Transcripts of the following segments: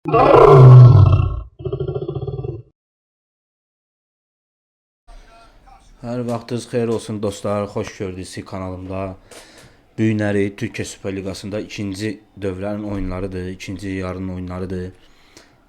Hər vaxtınız xeyir olsun dostlar, xoş gördünüz kanalımda. Bu günləri Türkiyə Süper Liqasında ikinci dövrənin oyunlarıdır, ikinci yarının oyunlarıdır.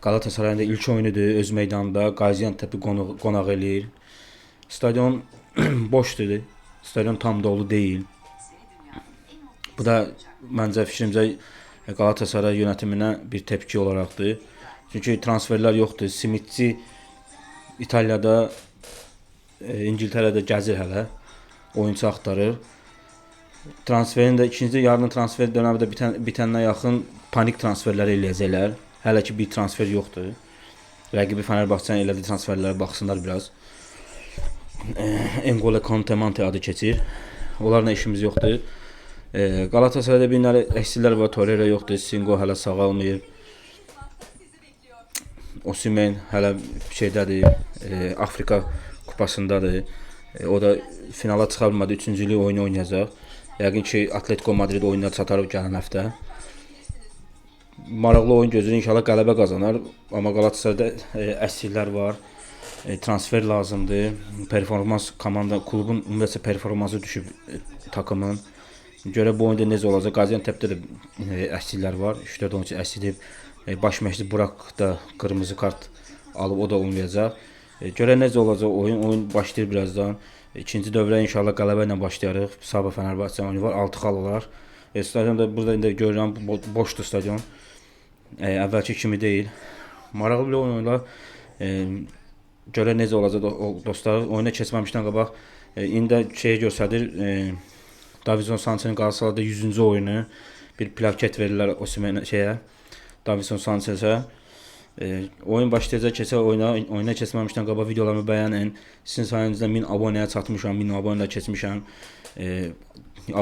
Qalatasarayın da ilk oyunudur, öz meydanında Qaziantep'i qonaq eləyir. Stadion boşdur, stadion tam dolu deyil. Bu da məncə fikrimcə Qalatasaray yönetiminə bir tepki olaraqdır. Çünki transferlər yoxdur. Simitçi İtaliyada, İngiltərədə gəzir hələ, oyuncu axtarır. Transferin də ikinci yarının transfer dönəmi də bitəndən yaxın panik transferlər eləyəcəklər. Hələ ki bir transfer yoxdur. Rəqibi Fenerbahçenin elədiyi transferlərə baxsınlar biraz. N'Golo Kanté adı keçir. Onlarla işimiz yoxdur. Qalatasarayda bir nəli əksilər var, Torreira yoxdur, Singo hələ sağalmayıb. Osimhen hələ şeydədir, Afrika kupasındadır. O da finala çıxa bilmədi, üçüncülük oyunu oynayacaq. Yəqin ki Atletico Madrid oyununa çatarıb gələn həftə. Maraqlı oyun gözləyir, inşallah qələbə qazanar. Amma Qalatasarayda əksilər var. Transfer lazımdır. Performans komanda, klubun ümumiyyətlə performansı düşüb takımın. Görə bu oyunda necə olacaq? Qaziantep'də də əksilər var. 3-4 oyuncu əksilib. Baş məşqçi Burak da qırmızı kart alıb, o da olmayacaq. Görə necə olacaq oyun? Oyun başlayır birazdan. İkinci dövrə inşallah qələbə ilə başlayarıq. Sabah Fenerbahçe oyunu var, 6 xal olar. Stadion da burada indi görürəm boşdur stadion. Əvvəlki kimi deyil. Maraqlı bir oyun olar. Görə necə olacaq dostlar? Oyuna keçməmişdən qabaq indi şeyi göstərir. Davinson Sanchez'in Galatasarayda 100-cü oyunu, bir plaket verirlər Osimhen şeyə, Davinson Sanchez'ə. Oyun başlayacaq, keçə oyuna keçməmişdən qabaq videolarımı bəyənin. Sizin sayənizdə 1000 abunəyə çatmışam, 1000 abunəyə keçmişəm.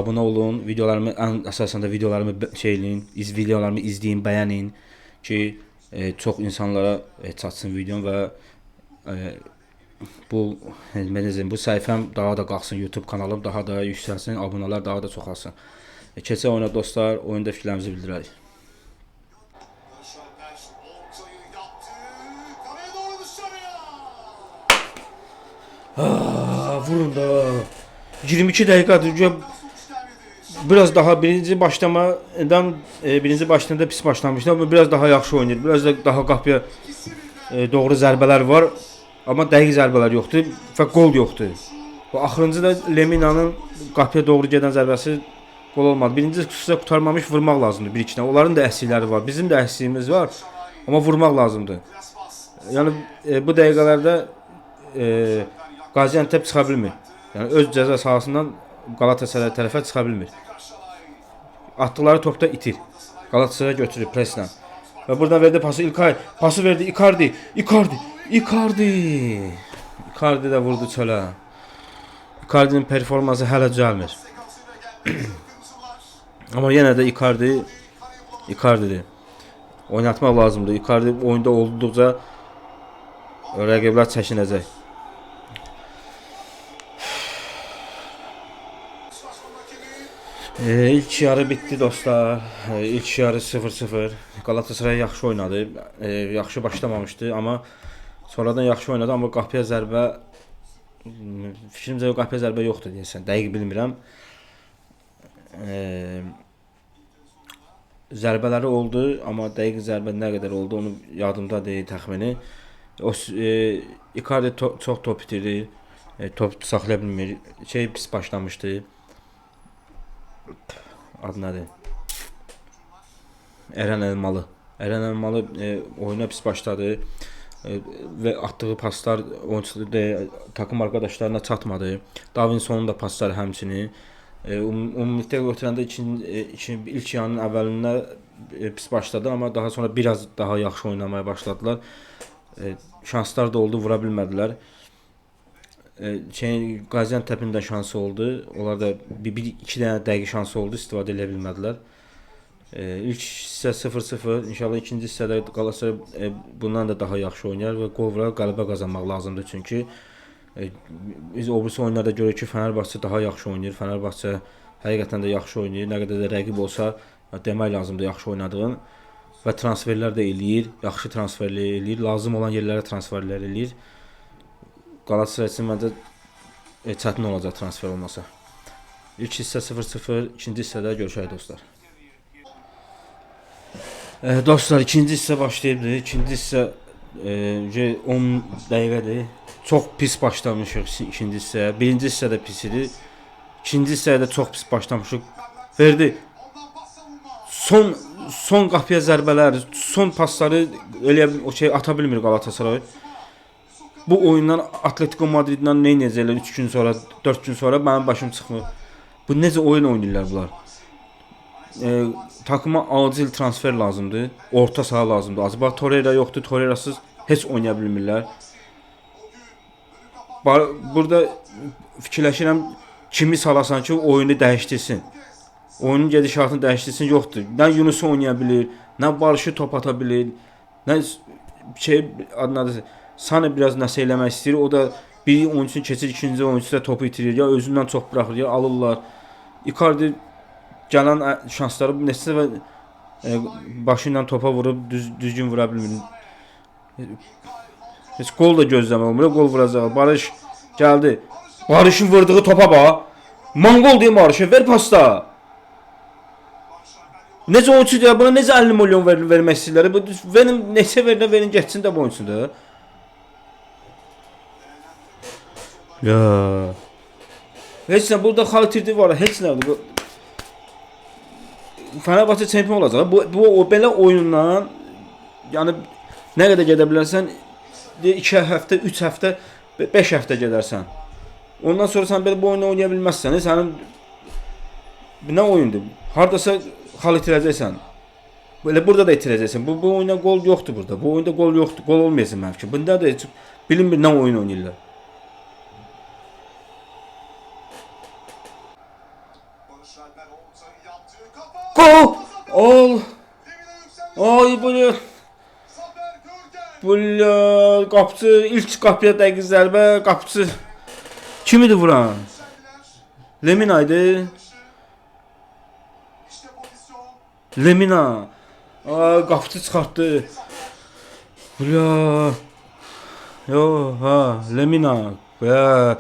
Abunə olun, videolarımı əsasən də videolarımı videolarımı izləyin, bəyənin ki çox insanlara çatsın videom və bu səhifəm daha da qalxsın, YouTube kanalım daha da yüksəlsin, abunələr daha da çoxalsın. Keçə oyuna dostlar, oyunda fikirlərimizi bildirərik. Vurun da 22 dəqiqədir. Biraz daha birinci başlamada pis başlamışdı, amma biraz daha yaxşı oynayır. Biraz da daha qapıya doğru zərbələr var. Amma dəqiq zərbələr yoxdur və gol yoxdur. Bu axırıncı da Lemina'nın qapıya doğru gedən zərbəsi gol olmadı. Birinci xüsusilə qurtarmamış, vurmaq lazımdır 1-2 dənə. Onların da əksikləri var, bizim də əksiğimiz var. Amma vurmaq lazımdır. Yəni bu dəqiqələrdə Qaziantep çıxa bilmir. Yəni öz cəza sahasından Galatasaray tərəfə çıxa bilmir. Atdıqları topda itir. Galatasaray götürür preslə. Və buradan verdi pası İlkay. Pası verdi Icardi. Icardi də vurdu çölə. Icardi'nin performansı hələ düzəlmir. Amma yenə də Icardi'dir. Oynatmaq lazımdır. Icardi oyunda olduqca rəqiblər çəkinəcək. İlk yarı bitti dostlar. İlk yarı 0-0. Galatasaray yaxşı oynadı. Yaxşı başlamamışdı, amma sonradan yaxşı oynadı, amma qapıya zərbə fikrimcə qapıya zərbə yoxdur deyəsən. Dəqiq bilmirəm. Zərbələri oldu, amma dəqiq zərbə nə qədər oldu onu yadımda deyil təxmini. Icardi çox top itirdi. Top saxlaya bilmir. Pis başlamışdı. Adı nədir? Eren Elmalı oyuna pis başladı və atdığı paslar takım arkadaşlarına çatmadı. Davinson'un da pasları həmçinin. Ümumilikdə götürəndə ilk yarının əvvəlində pis başladı, amma daha sonra biraz daha yaxşı oynamaya başladılar. Şanslar da oldu, vura bilmədilər. Qaziantep'in də şansı oldu. Onlar da 1-2 dənə dəqiq şansı oldu, istifadə edə bilmədilər. İlk hissə 0-0. İnşallah ikinci hissədə Galatasaray bundan da daha yaxşı oynayar və qol vurar, qələbə qazanmaq lazımdır. Çünki biz o birisi oyunlarda görürük ki, Fenerbahçe daha yaxşı oynayır. Fenerbahçe həqiqətən də yaxşı oynayır. Nə qədər də rəqib olsa demək lazımdır yaxşı oynadığın. və transferlər də eləyir, yaxşı transferlər eləyir, lazım olan yerlərə transferlər eləyir. Galatasaray üçün məncə çətin olacaq transfer olmasa. İlk hissə 0-0, ikinci hissədə görüşək dostlar. Dostlar, ikinci hissə başlayıbdır. İkinci hissə 10 dəqiqədir. Çox pis başlamışıq ikinci hissəyə. Birinci hissə də pis idi. İkinci hissəyə də çox pis başlamışıq. Verdi. Son qapıya zərbələr, son pasları ata bilmir Galatasaray. Bu oyundan Atletico Madrid'dən nə edəcəklər 3 gün sonra, 4 gün sonra mənim başım çıxmır. Bu necə oyun oynayırlar bunlar? Takıma acil transfer lazımdır. Orta saha lazımdır. Acaba Torreira yoxdur. Torreirasız heç oynaya bilmirlər. Burada fikirləşirəm kimi salasan ki oyunu dəyişdirsin. Oyunun gedişatını dəyişdirsin, yoxdur. Nə Yunusu oynaya bilir, nə Barışı top ata bilir, nə adına Sane biraz nəsə eləmək istəyir. O da bir oyunçunu keçir, ikinci oyunçu da topu itirir. Ya özündən çox buraxır, ya alırlar. Icardi gələn şansları neçə və başı ilə topa vurub düzgün vura bilmir. Heç gol da gözləmə olmur. Gol vuracaq. Barış gəldi. Barışın vurduğu topa bax. Mongol deyim Barış'a, ver pasta. Necə oyunçudur ya? Buna necə 50 milyon vermək istəyirlər? Verin, neçə verin getsin də bu oyunçudur. Ya. Heç nə, burada xarakterli var, heç nə. Fenerbahçe çempion olacaq. Bu belə oyundan yəni nə qədər gedə bilərsən 2 həftə, 3 həftə, 5 həftə gedərsən. Ondan sonra sən belə bu oyunu oynaya bilməzsən. Sənin nə oyundur? Hardasa xal itirəcəksən. Belə burada da itirəcəksən. Bu oyunda gol yoxdur burada. Bu oyunda gol yoxdur. Gol olmayacaq mənim üçün. Bunda da heç bilinmir nə oyun oynayırlar. Gol! Ol! Ay bunu. Bu qapıcı ilk qapıya dəqiq zərbə, qapıcı kim idi vuran? Lemina idi. Lemina. Qapıcı çıxartdı. Yo ha Lemina. Ya.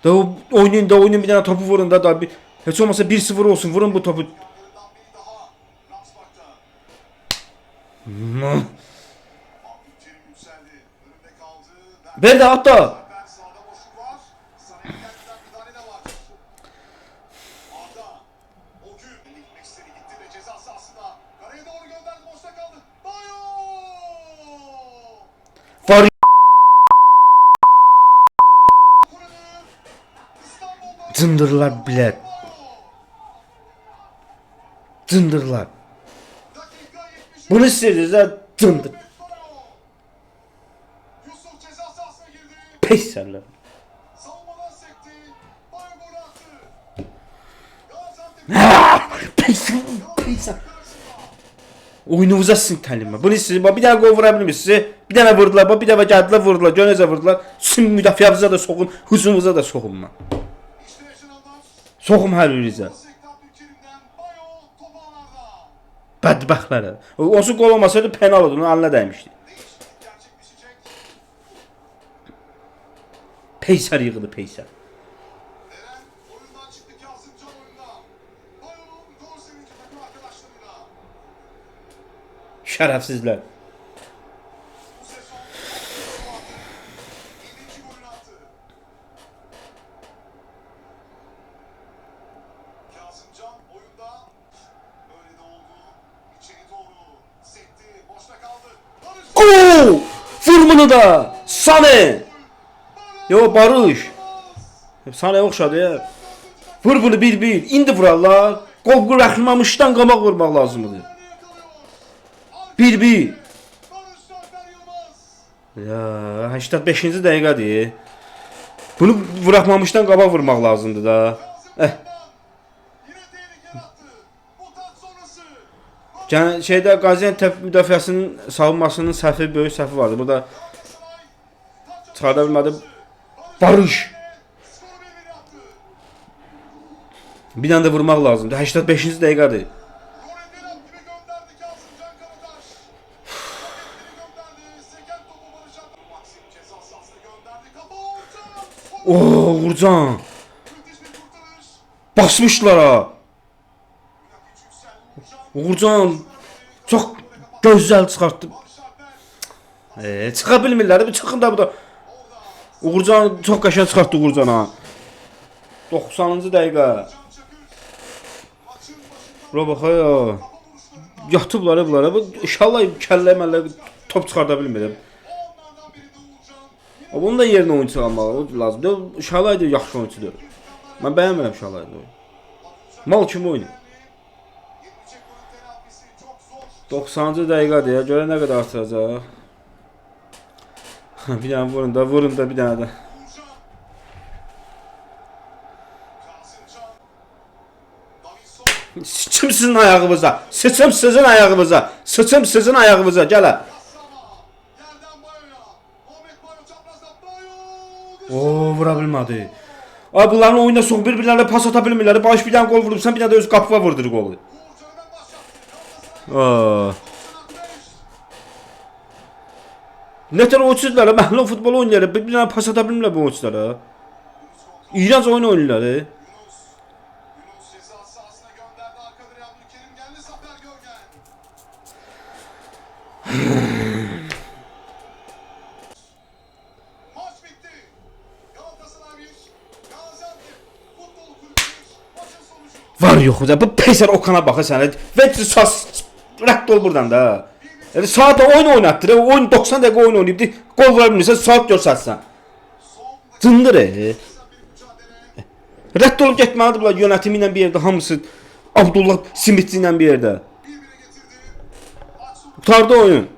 Da oynayın bir dənə topu vurun da bir heç olmasa 1-0 olsun, vurun bu topu. Ben de hatta var cındırlar bilet. Cındırlar. Bunu istediniz ha, cındır. Peyserler. Peyser. Oyununuza sizin təlimə. Bunu istediniz. Bir dənə gol vura bilmirsiniz. Bir dənə vurdular, bir dənə gəldilər vurdular, gönəcə vurdular. Sizin müdafiəmizə də soxun, hücumunuza da soxun mən. Soxum hər birinizə. Bədbəxtlərə. Olsun gol olmasaydı penal oldu, onun əlinə dəymişdi. Peyser yığdı, Peyser. Şərəfsizlər. Oo! Vur bunu da. Sane. Yo Barış. Sane oxşadı ya. Vur bunu 1-1. İndi vurarlar. Qol buraxmamışdan qamaq vurmaq lazımdır. 1-1. Ya 85-ci dəqiqədir. Bunu buraxmamışdan qabaq vurmaq lazımdır da. Şeydə Qaziantep müdafiəsinin savunmasının səhvi, böyük səhvi vardı. Burada çıxarda bilmədi. Barış. Bir dənə də vurmaq lazımdır. 85-ci dəqiqədir. Uğurcan. Basmışlar ha. Uğurcan çok gözəl çıxartdı. Çıxa bilmirlər. Çıxın da bu da. Uğurcan çox qəşəng çıxartdı Uğurcan ha. 90-cı dəqiqə. Bura bax ya. Yatıblar bunlara. İnşallah kəllə məllə top çıxarda bilmirəm. Onun da yerinə oyunçu almaq lazımdır. Şalay da yaxşı oyunçudur. Mən bəyənmirəm Şalayı. Mal kimi oynayır. 90-cı dəqiqədir. Görə nə qədər artıracaq. Bir dənə vurun da bir dənə də. Sıçım sizin ayağınıza. Sıçım sizin ayağınıza. Sıçım sizin ayağınıza. Gələ. Vura bilmədi. Ay bunların oyunda soğuk bir-birlərlə pas ata bilmirlər. Baş bir dənə gol vurubsan, bir dənə də öz qapıya vurdur qolu. Nətər oyunçular, məhlum futbol oynayırlar. Bir dənə pas ata bilmirlər bu oyunçulara. İğrenç oyun oynayırlar. Var yox da bu peysər Okan'a baxır sənə. Ventri sas rədd ol buradan da. Yəni saat oyun oynatdır. Oyun 90 dəqiqə oyun oynayıbdı. Gol vura bilmirsən, saat görsətsən. Cındır. Rədd olub getməlidir bunlar yönətimi ilə bir yerdə hamısı. Abdullah Simitçi ilə bir yerdə. Qutardı oyun.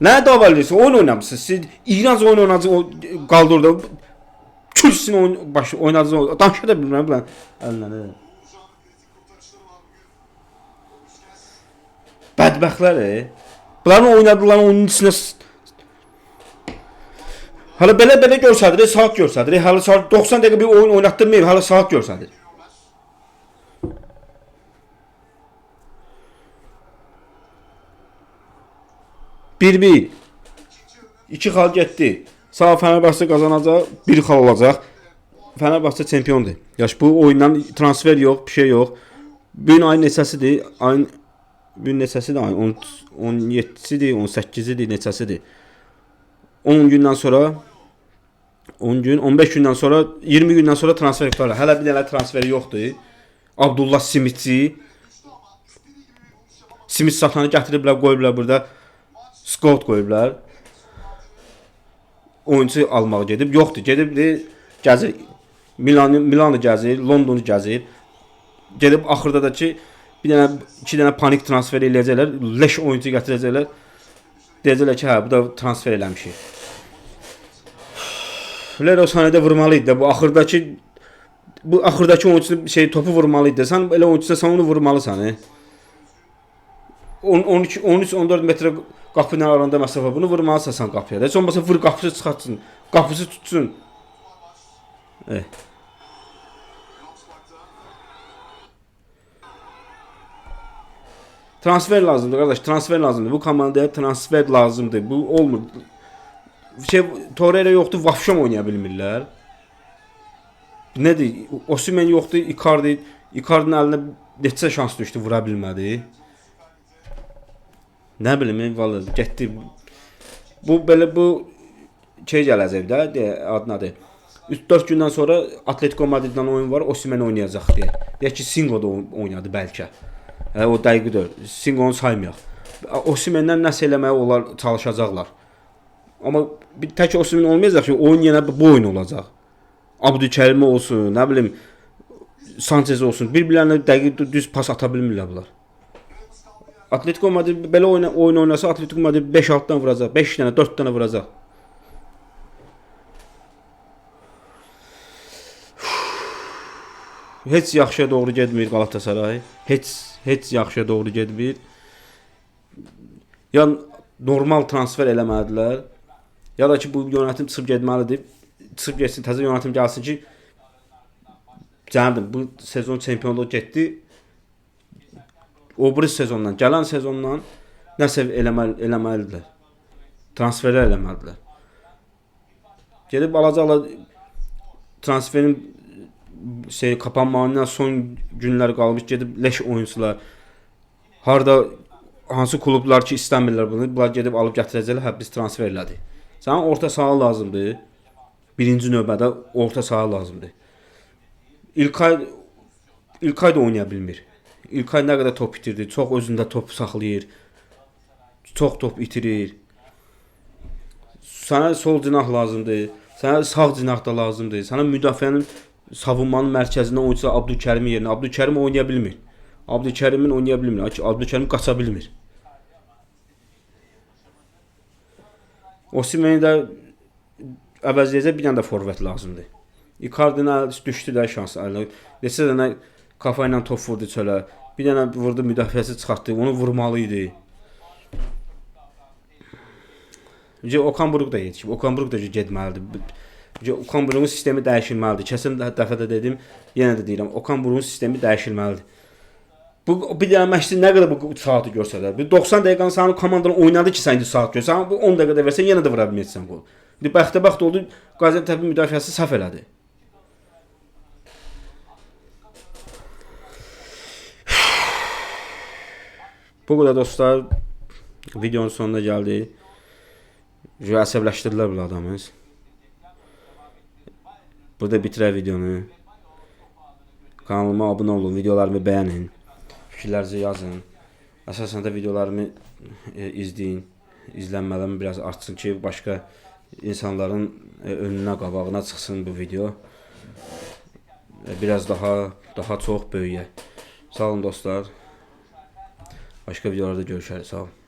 Nə davalıyırsan? Oyun oynamısınız. Siz İğrenç oyun oynayacaq qaldı orada. Külsün oynayacaq. Danışa da bilmirəm ben. Əlləndə. Bədbəxtlər. Bunların oynadıqlarını oyunun içinə hala belə görsədir, saat görsədir. Hala saat 90 dəqiqə bir oyun oynatdırmayıb, hala saat görsədir. Bir. 2 xal getdi. Sağ Fenerbahçe kazanacaq, 1 xal olacaq. Fenerbahçe çempiondur. Yaş bu oyundan transfer yok, bir şey yok. Bugün ayın neçəsidir? Bugün neçəsidir? Ayın 17-sidir, 18-idir, neçəsidir? 10 gündən sonra 10 gün, 15 gündən sonra, 20 gündən sonra transfer yaptılar. Hələ bir dənə transferi yoxdur. Abdullah Simitçi. Simit satanı gətiriblər, qoyublar burada. Scout qoyublar. Oyuncu almağa gedib. Yoxdur, gedibdir, gəzir. Milanı gəzir, Londonu gəzir. Gedib axırda da ki, bir dənə, 2 dənə panik transfer eləyəcəklər. Leş oyuncu gətirəcəklər. Deyəcəklər ki, hə, bu da transfer eləmişik. Lero saniyədə vurmalıydı. Bu axırdakı oyuncu topu vurmalıydı. Sən elə oyuncuda sən onu vurmalısan. 13-14 metre qapının arasında məsafə bunu vurmalısan sən qapıya. Heç olmasa vur qapısı çıxartsın. Qapısı tutsun. Transfer lazımdır qardaş, transfer lazımdır. Bu komandaya transfer lazımdır. Bu olmur. Torreira yoxdur, Vafşam oynaya bilmirlər. Nədir? Osimhen yoxdur, Icardi'nin əlinə neçə şans düşdü, vura bilmədi. Nə bilim, vallahi getdi. Bu gələcək də, adınadır. 3-4 gündən sonra Atletico Madrid'dən oyun var, Osimhen oynayacaq deyə. Deyək ki, Singo da oynadı bəlkə. O dəqiqdir. Singo'nu saymayaq. Osimhen'dən nəsə eləməyə onlar çalışacaqlar. Amma bir tək Osimhen olmayacaq ki, oyun yenə bu oyun olacaq. Abdülkerim olsun, nə bilim, Sanchez olsun. Bir-birlərinə dəqiq düz pas ata bilmirlər bunlar. Atletico Madrid belə oyun oynasa Atletico Madrid 5-6-dan vuracaq, 5 dənə, 4 dənə vuracaq. Heç yaxşıya doğru getmir Galatasaray. Heç yaxşıya doğru getmir. Ya normal transfer eləmədilər. Ya da ki bu yönetim çıxıb getməlidir. Çıxıb getsin, təzə yönetim gəlsin ki, cənabım bu sezon çempionluq getdi. O biri sezondan, gələn sezondan nəsə eləməlidirlər. Transferlər eləməlidirlər. Gedib alacaqlar transferin kapanmağından son günlər qalmış, gedib leş oyunçular. Harda hansı klublar ki istəmirlər bunu, bunlar gedib alıb gətirəcəklər, hə biz transfer elədik. Sənə orta saha lazımdır. Birinci növbədə orta saha lazımdır. İlkay da oynaya bilmir. İlkay nə qədər top itirdi, çox özündə top saxlayır. Çox top itirir. Sənə sol cinah lazımdır. Sənə sağ cinah da lazımdır. Sənə müdafiənin, savunmanın mərkəzində oyunçu Abdülkərimin yerinə. Abdülkərim oynaya bilmir. Abdülkərimin oynaya bilmir. Abdülkərim qaça bilmir. Osimhen'i də əvəzləyəcək bir dənə də forvet lazımdır. Icardi'na düşdü də şans əlinə. Neçə dənə kafa ilə top vurdu çölə. Bir dənə vurdu, müdafiəsi çıxartdı. Onu vurmalı idi. Okan Buruk da yetişib. Okan Buruk da getməlidir. Okan Buruk'un sistemi dəyişilməlidir. Kəsin dəfə də dedim, yenə də deyirəm. Okan Buruk'un sistemi dəyişilməlidir. Bu bir dənə məşqçi nə qədər bu saatı görsələr. 90 dəqiqəni sənin komandanın oynadı ki, sən indi saat görsən. Bu 10 dəqiqədə versən yenə də vura bilməyəcəksən qol. İndi bəxtəbəxt oldu, Qaziantep'in müdafiəsi səhv elədi. Bu qədər dostlar, videonun sonuna gəldi. Əsəbləşdirdilər bu adamız. Burada bitirək videonu. Kanalıma abunə olun, videolarımı bəyənin. Fikirlərinizi yazın. Əsasən də videolarımı izləyin. İzlənmələrim biraz artsın ki, başqa insanların önünə, qabağına çıxsın bu video. Biraz daha çox böyüyə. Sağ olun dostlar. Başqa videolarda görüşərik. Sağ olun.